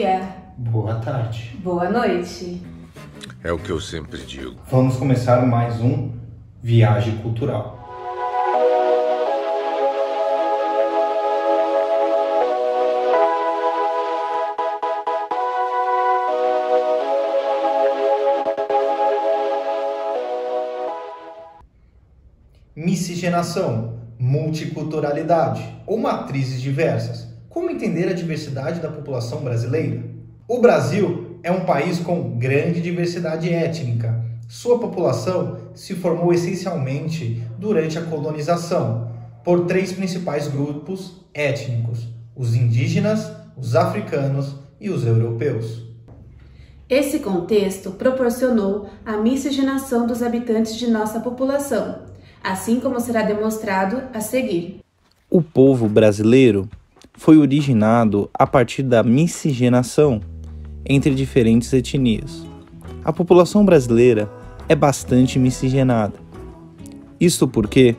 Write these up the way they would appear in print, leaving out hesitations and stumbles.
dia. Boa tarde. Boa noite. É o que eu sempre digo. Vamos começar mais um Viagem Cultural. Miscigenação, multiculturalidade ou matrizes diversas. Como entender a diversidade da população brasileira? O Brasil é um país com grande diversidade étnica. Sua população se formou essencialmente durante a colonização por três principais grupos étnicos: os indígenas, os africanos e os europeus. Esse contexto proporcionou a miscigenação dos habitantes de nossa população, assim como será demonstrado a seguir. O povo brasileiro foi originado a partir da miscigenação entre diferentes etnias. A população brasileira é bastante miscigenada. Isto porque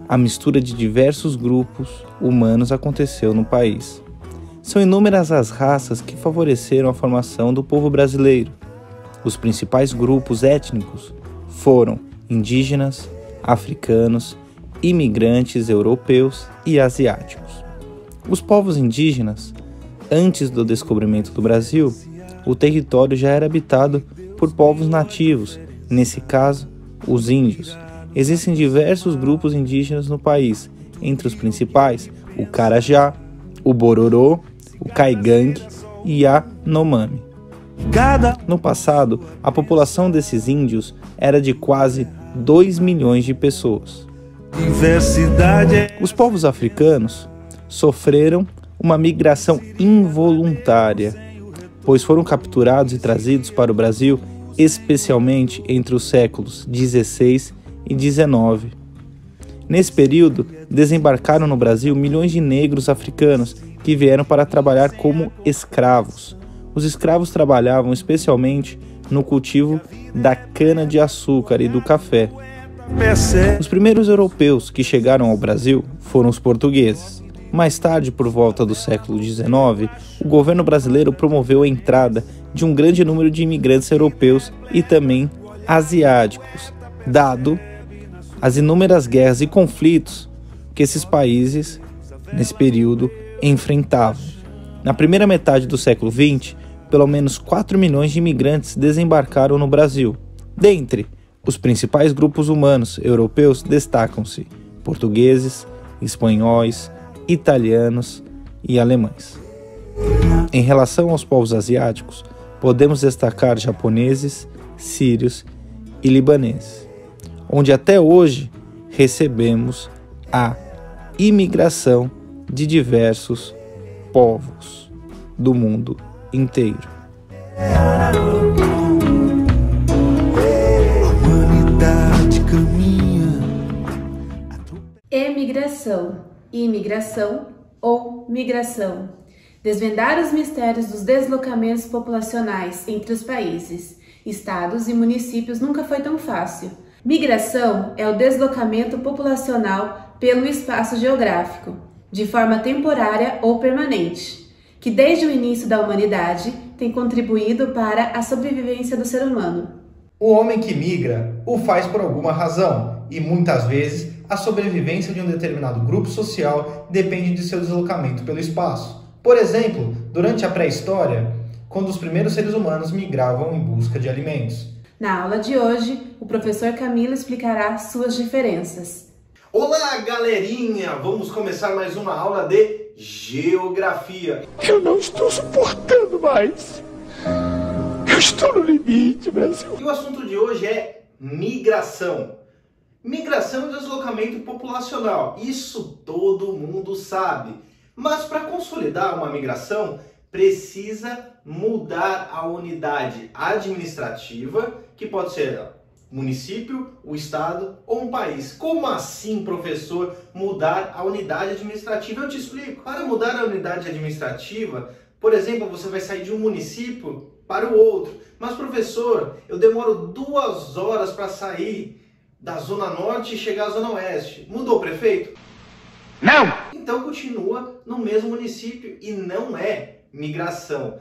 a mistura de diversos grupos humanos aconteceu no país. São inúmeras as raças que favoreceram a formação do povo brasileiro. Os principais grupos étnicos foram indígenas, africanos, imigrantes europeus e asiáticos. Os povos indígenas, antes do descobrimento do Brasil, o território já era habitado por povos nativos, nesse caso, os índios. Existem diversos grupos indígenas no país, entre os principais, o Carajá, o Bororô, o Caigangue e a Yanomami. No passado, a população desses índios era de quase 2 milhões de pessoas. Os povos africanos sofreram uma migração involuntária, pois foram capturados e trazidos para o Brasil especialmente entre os séculos 16 e 19. Nesse período, desembarcaram no Brasil milhões de negros africanos que vieram para trabalhar como escravos. Os escravos trabalhavam especialmente no cultivo da cana-de-açúcar e do café. Os primeiros europeus que chegaram ao Brasil foram os portugueses. Mais tarde, por volta do século XIX, o governo brasileiro promoveu a entrada de um grande número de imigrantes europeus e também asiáticos, dado as inúmeras guerras e conflitos que esses países, nesse período, enfrentavam. Na primeira metade do século XX, pelo menos 4 milhões de imigrantes desembarcaram no Brasil. Dentre os principais grupos humanos europeus destacam-se portugueses, espanhóis, italianos e alemães. Em relação aos povos asiáticos, podemos destacar japoneses, sírios e libaneses, onde até hoje recebemos a imigração de diversos povos do mundo inteiro. Emigração, imigração ou migração. Desvendar os mistérios dos deslocamentos populacionais entre os países, estados e municípios nunca foi tão fácil. Migração é o deslocamento populacional pelo espaço geográfico, de forma temporária ou permanente, que desde o início da humanidade tem contribuído para a sobrevivência do ser humano. O homem que migra o faz por alguma razão e muitas vezes a sobrevivência de um determinado grupo social depende de seu deslocamento pelo espaço. Por exemplo, durante a pré-história, quando os primeiros seres humanos migravam em busca de alimentos. Na aula de hoje, o professor Camilo explicará suas diferenças. Olá, galerinha! Vamos começar mais uma aula de Geografia. Eu não estou suportando mais. Eu estou no limite, Brasil. E o assunto de hoje é migração. Migração e deslocamento populacional. Isso todo mundo sabe. Mas para consolidar uma migração, precisa mudar a unidade administrativa, que pode ser município, o estado ou um país. Como assim, professor, mudar a unidade administrativa? Eu te explico. Para mudar a unidade administrativa, por exemplo, você vai sair de um município para o outro. Mas, professor, eu demoro 2 horas para sair da Zona Norte e chegar à Zona Oeste. Mudou o prefeito? Não! Então continua no mesmo município e não é migração.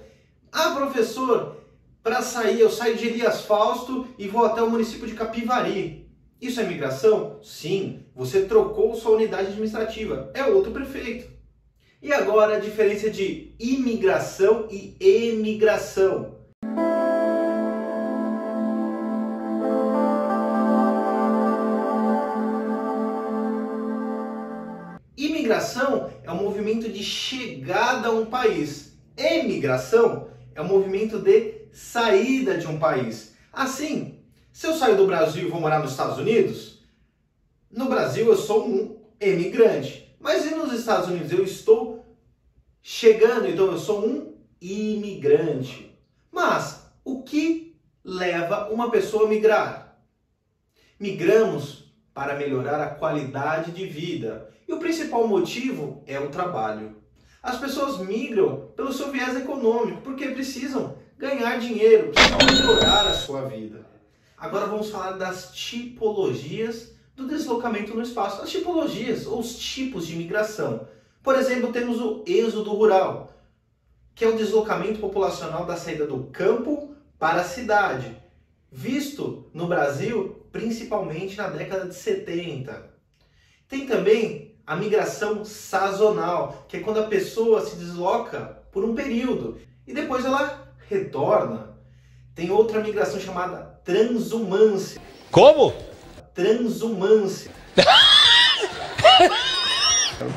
Ah, professor, para sair eu saio de Elias Fausto e vou até o município de Capivari. Isso é migração? Sim, você trocou sua unidade administrativa, é outro prefeito. E agora a diferença de imigração e emigração. Imigração é um movimento de chegada a um país. Emigração é um movimento de saída de um país. Assim, se eu saio do Brasil e vou morar nos Estados Unidos, no Brasil eu sou um emigrante. Mas e nos Estados Unidos eu estou chegando, então eu sou um imigrante. Mas o que leva uma pessoa a migrar? Migramos para melhorar a qualidade de vida. E o principal motivo é o trabalho. As pessoas migram pelo seu viés econômico, porque precisam ganhar dinheiro, precisam melhorar a sua vida. Agora vamos falar das tipologias do deslocamento no espaço. As tipologias, ou os tipos de migração. Por exemplo, temos o êxodo rural, que é o deslocamento populacional da saída do campo para a cidade, visto no Brasil principalmente na década de 70. Tem também a migração sazonal, que é quando a pessoa se desloca por um período e depois ela retorna. Tem outra migração chamada transumância. Como? Transumância.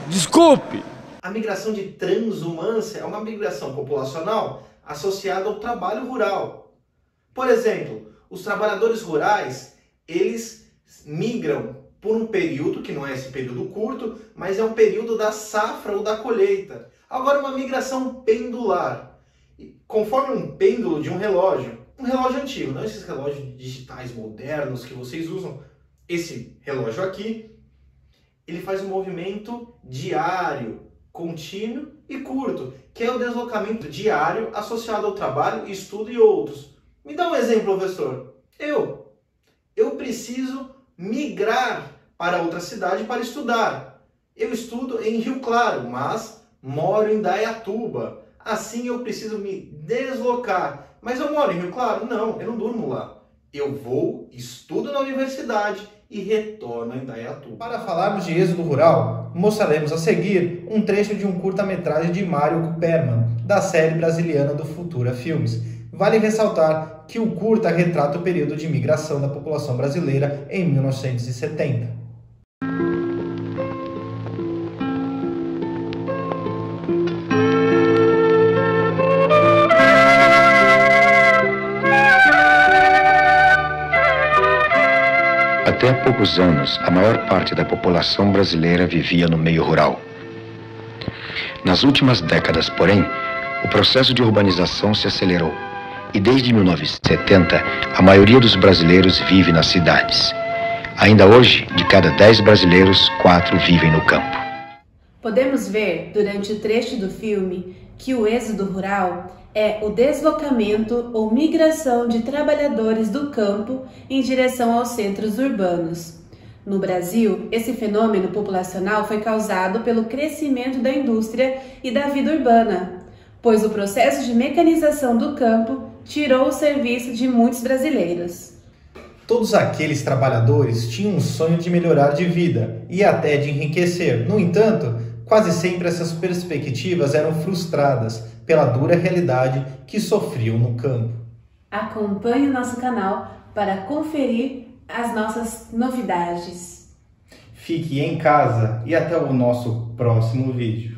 Desculpe! A migração de transumância é uma migração populacional associada ao trabalho rural. Por exemplo, os trabalhadores rurais, eles migram por um período, que não é esse período curto, mas é um período da safra ou da colheita. Agora, uma migração pendular. Conforme um pêndulo de um relógio antigo, não esses relógios digitais modernos que vocês usam. Esse relógio aqui, ele faz um movimento diário, contínuo e curto, que é o deslocamento diário associado ao trabalho, estudo e outros. Me dá um exemplo, professor. Eu preciso migrar para outra cidade para estudar. Eu estudo em Rio Claro, mas moro em Dayatuba. Assim eu preciso me deslocar. Mas eu moro em Rio Claro? Não, eu não durmo lá. Eu vou, estudo na universidade e retorno a Indaiatuba. Para falarmos de êxodo rural, mostraremos a seguir um trecho de um curta-metragem de Mário Kuperman, da série brasiliana do Futura Filmes. Vale ressaltar que o curta retrata o período de migração da população brasileira em 1970. Até há poucos anos, a maior parte da população brasileira vivia no meio rural. Nas últimas décadas, porém, o processo de urbanização se acelerou e desde 1970 a maioria dos brasileiros vive nas cidades. Ainda hoje, de cada 10 brasileiros, 4 vivem no campo. Podemos ver, durante o trecho do filme, que o êxodo rural é o deslocamento ou migração de trabalhadores do campo em direção aos centros urbanos. No Brasil, esse fenômeno populacional foi causado pelo crescimento da indústria e da vida urbana, pois o processo de mecanização do campo tirou o serviço de muitos brasileiros. Todos aqueles trabalhadores tinham um sonho de melhorar de vida e até de enriquecer. No entanto, quase sempre essas perspectivas eram frustradas pela dura realidade que sofriam no campo. Acompanhe o nosso canal para conferir as nossas novidades. Fique em casa e até o nosso próximo vídeo.